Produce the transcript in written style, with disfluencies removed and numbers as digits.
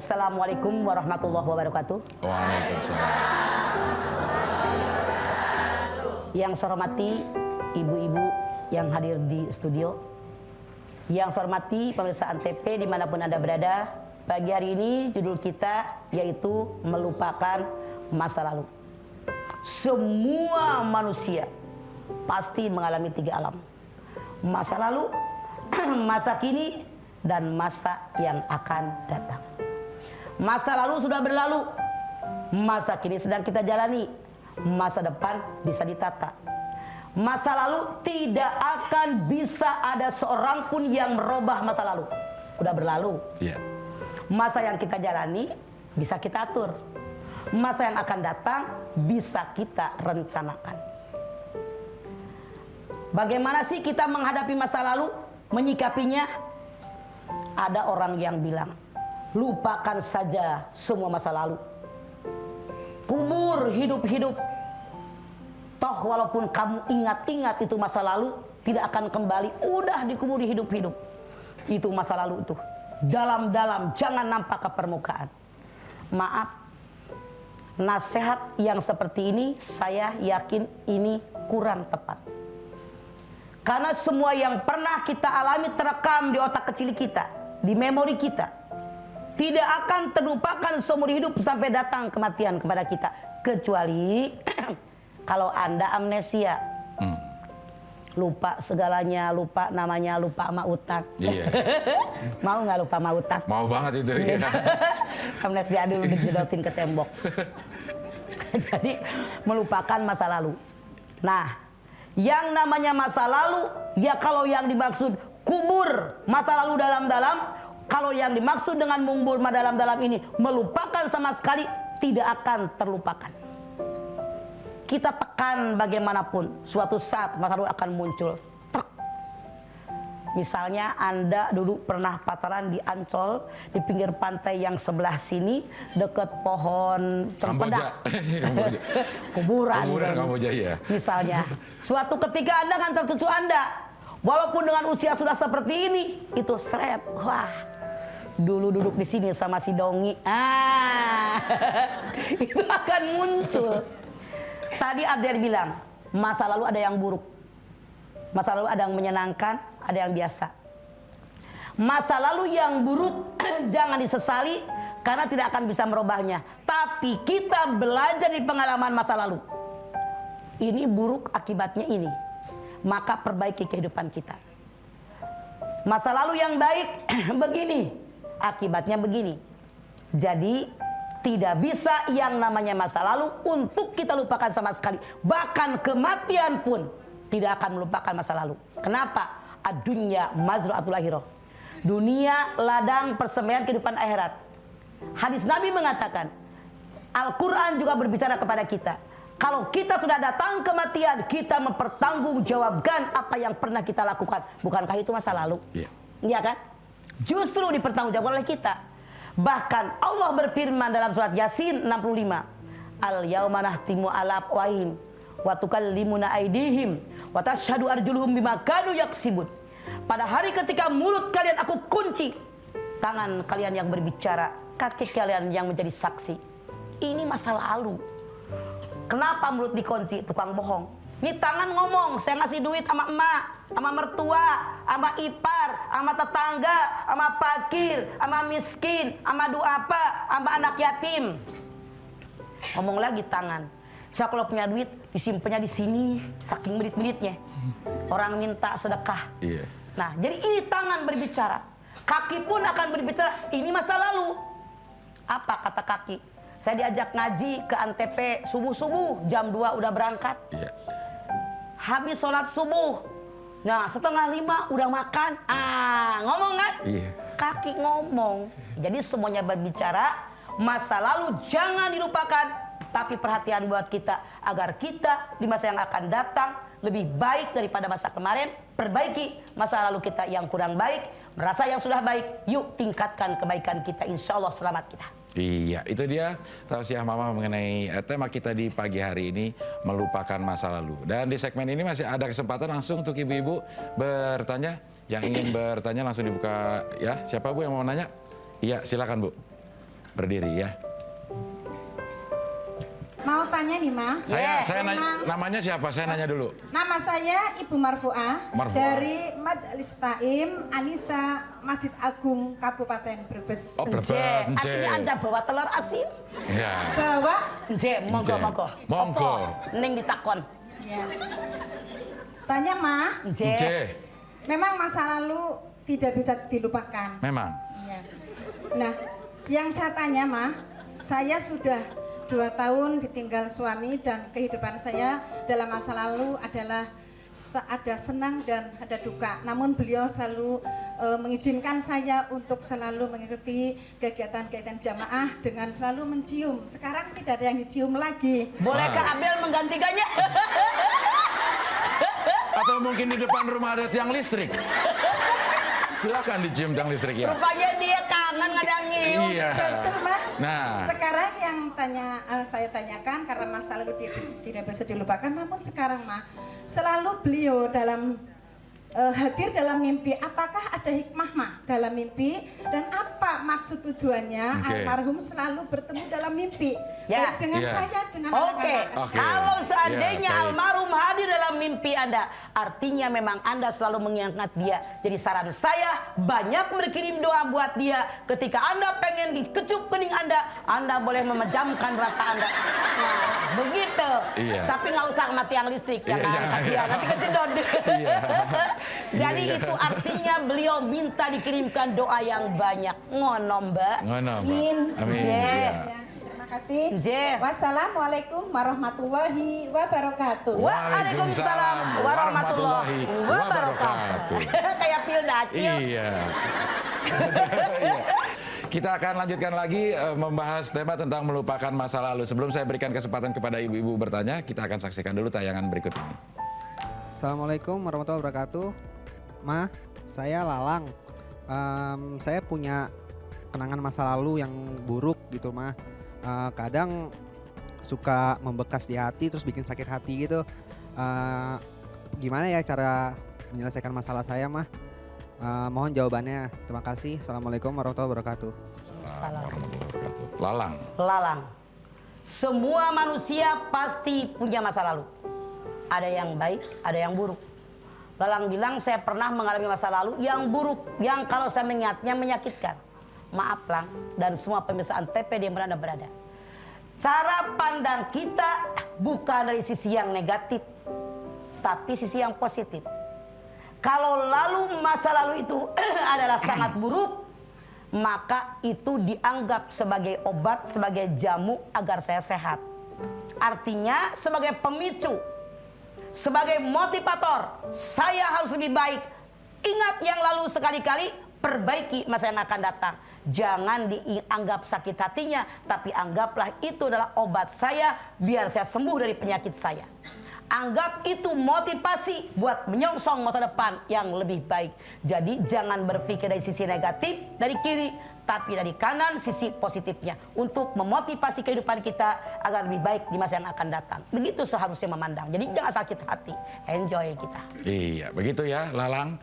Assalamualaikum warahmatullahi wabarakatuh. Waalaikumsalam. Yang saya hormati ibu-ibu yang hadir di studio, yang saya hormati pemirsa Antv dimanapun Anda berada. Pagi hari ini judul kita yaitu melupakan masa lalu. Semua manusia pasti mengalami 3 alam: masa lalu, masa kini, dan masa yang akan datang. Masa lalu sudah berlalu, masa kini sedang kita jalani, masa depan bisa ditata. Masa lalu tidak akan bisa ada seorang pun yang merubah masa lalu. Udah berlalu. Yeah. Masa yang kita jalani bisa kita atur. Masa yang akan datang bisa kita rencanakan. Bagaimana sih kita menghadapi masa lalu, menyikapinya? Ada orang yang bilang, lupakan saja semua masa lalu. Kubur hidup-hidup. Toh walaupun kamu ingat-ingat itu masa lalu, tidak akan kembali. Udah dikuburi hidup-hidup. Itu masa lalu itu. Dalam-dalam, jangan nampak ke permukaan. Maaf, nasihat yang seperti ini saya yakin ini kurang tepat. Karena semua yang pernah kita alami terekam di otak kecil kita, di memori kita. Tidak akan terlupakan seumur hidup sampai datang kematian kepada kita. Kecuali kalau Anda amnesia. Lupa segalanya, lupa namanya, lupa sama Ustad. Iya. Mau nggak lupa sama Ustad? Mau banget itu ya. Amnesia dulu dijedotin ke tembok. Jadi melupakan masa lalu. Nah, yang namanya masa lalu, ya kalau yang dimaksud kubur masa lalu dalam-dalam, kalau yang dimaksud dengan mengubur dalam-dalam ini melupakan sama sekali, tidak akan terlupakan. Kita tekan bagaimanapun, suatu saat masa lalu akan muncul. Truk. Misalnya Anda dulu pernah pacaran di Ancol, di pinggir pantai yang sebelah sini, dekat pohon cempedak. Kuburan Kamboja ya. Misalnya, suatu ketika Anda kan tercucu Anda, walaupun dengan usia sudah seperti ini, itu seret. Wah, dulu duduk di sini sama si Dongi. Itu akan muncul. Tadi Abdiar bilang, masa lalu ada yang buruk. Masa lalu ada yang menyenangkan, ada yang biasa. Masa lalu yang buruk jangan disesali karena tidak akan bisa merubahnya. Tapi kita belajar dari pengalaman masa lalu. Ini buruk akibatnya ini. Maka perbaiki kehidupan kita. Masa lalu yang baik begini, akibatnya begini. Jadi tidak bisa yang namanya masa lalu untuk kita lupakan sama sekali. Bahkan kematian pun tidak akan melupakan masa lalu. Kenapa? Ad-dunya mazra'atul akhirah. Dunia ladang persembahyan kehidupan akhirat. Hadis Nabi mengatakan, Al-Quran juga berbicara kepada kita. Kalau kita sudah datang kematian, kita mempertanggungjawabkan apa yang pernah kita lakukan. Bukankah itu masa lalu? Iya kan? Justru dipertanggungjawabkan oleh kita. Bahkan Allah berfirman dalam surat Yasin 65, Al-yauma nahtimu ala afwahihim wa tukallimuna aydihim wa tashhadu arjuluhum bima kanu yaksibun. Pada hari ketika mulut kalian aku kunci, tangan kalian yang berbicara, kaki kalian yang menjadi saksi. Ini masa lalu. Kenapa mulut dikunci? Tukang bohong. Ini tangan ngomong, saya ngasih duit sama emak, sama mertua, sama ipar, sama tetangga, sama fakir, sama miskin, sama duafa, sama anak yatim. Ngomong lagi tangan. Saya kalau punya duit disimpannya di sini, saking belit-belitnya. Orang minta sedekah. Iya. Nah, jadi ini tangan berbicara. Kaki pun akan berbicara. Ini masa lalu. Apa kata kaki? Saya diajak ngaji ke Antv subuh-subuh, jam 2 udah berangkat. Iya. Habis sholat subuh, nah 4:30 udah makan. Ngomong kan? Iya. Kaki ngomong. Jadi semuanya berbicara. Masa lalu jangan dilupakan, tapi perhatian buat kita agar kita di masa yang akan datang lebih baik daripada masa kemarin. Perbaiki masa lalu kita yang kurang baik. Merasa yang sudah baik, yuk tingkatkan kebaikan kita. Insya Allah selamat kita. Iya, itu dia tausiah mama mengenai tema kita di pagi hari ini, melupakan masa lalu. Dan di segmen ini masih ada kesempatan langsung untuk ibu-ibu bertanya. Yang ingin bertanya langsung dibuka ya. Siapa Bu yang mau nanya? Iya, silakan Bu. berdiri ya. Mau tanya nih, Ma. Saya nanya, namanya siapa? Saya nanya dulu. Nama saya Ibu Marfuah Marfuah. dari Majelis Taim Anissa Masjid Agung Kabupaten Brebes. Oh, Brebes, Artinya Anda bawa telur asin? Ya. Bawa Monggo, Nje. monggo. Monggo. Apa? Ning ditakon. ya. Tanya, Ma. Nje. Memang masa lalu tidak bisa dilupakan. Memang. Ya. Nah, yang saya tanya, Ma, saya sudah 2 tahun ditinggal suami dan kehidupan saya dalam masa lalu adalah ada senang dan ada duka. Namun beliau selalu mengizinkan saya untuk selalu mengikuti kegiatan-kegiatan jamaah dengan selalu mencium. Sekarang tidak ada yang dicium lagi. Bolehkah Abel menggantikannya? Atau mungkin di depan rumah ada tiang listrik. Silakan dicium tiang listrik ya. Rupanya dia kangen nggak ada yang nyium. Iya. Betul, Ma. Nah. Sekarang yang saya tanyakan karena masa lalu tidak bisa dilupakan, namun sekarang, Ma, selalu beliau dalam hadir dalam mimpi. Apakah ada hikmah, Ma, dalam mimpi dan apa maksud tujuannya almarhum selalu bertemu dalam mimpi? Ya. Baik dengan Ya. saya dengan Oke, anak-anak. kalau seandainya Ya, baik. almarhum hadir dalam mimpi Anda, artinya memang Anda selalu mengingat dia. Jadi saran saya, banyak berkirim doa buat dia. Ketika Anda pengen dikecup kening Anda boleh memejamkan rata Anda. Nah, begitu. Iya. Tapi nggak usah mati yang listrik, Iya, jangan jangan, kasihan, iya. nanti kejedot. Iya. Jadi Iya. itu artinya beliau minta dikirimkan doa yang banyak. Ngono, Mbak. Ngono, Mbak. Amin. Amin. Nje. Iya. Ya, terima kasih. Nje. Wassalamualaikum warahmatullahi wabarakatuh. Waalaikumsalam warahmatullahi wabarakatuh. Kayak Pilda Acil. Iya. Iya. Kita akan lanjutkan lagi membahas tema tentang melupakan masa lalu. Sebelum saya berikan kesempatan kepada ibu-ibu bertanya, kita akan saksikan dulu tayangan berikut ini. Assalamualaikum warahmatullahi wabarakatuh. Ma, saya Lalang. Saya punya kenangan masa lalu yang buruk gitu, Ma. Kadang suka membekas di hati terus bikin sakit hati gitu. Gimana ya cara menyelesaikan masalah saya, Ma? Mohon jawabannya. Terima kasih. Assalamualaikum warahmatullahi wabarakatuh. Warahmatullahi wabarakatuh. Lalang. Lalang. Semua manusia pasti punya masa lalu. Ada yang baik, ada yang buruk. Lalang bilang saya pernah mengalami masa lalu yang buruk, yang kalau saya mengingatnya menyakitkan. Maaf Lang dan semua pemirsa Antv di mana Anda berada. Cara pandang kita bukan dari sisi yang negatif, tapi sisi yang positif. Kalau lalu masa lalu itu adalah sangat buruk, maka itu dianggap sebagai obat, sebagai jamu agar saya sehat. Artinya sebagai pemicu, sebagai motivator, saya harus lebih baik. Ingat yang lalu sekali-kali, perbaiki masa yang akan datang. Jangan dianggap sakit hatinya, tapi anggaplah itu adalah obat saya biar saya sembuh dari penyakit saya. Anggap itu motivasi buat menyongsong masa depan yang lebih baik. Jadi jangan berpikir dari sisi negatif, dari kiri, tapi dari kanan sisi positifnya. Untuk memotivasi kehidupan kita agar lebih baik di masa yang akan datang. Begitu seharusnya memandang. Jadi jangan sakit hati, enjoy kita. Iya, begitu ya Lalang.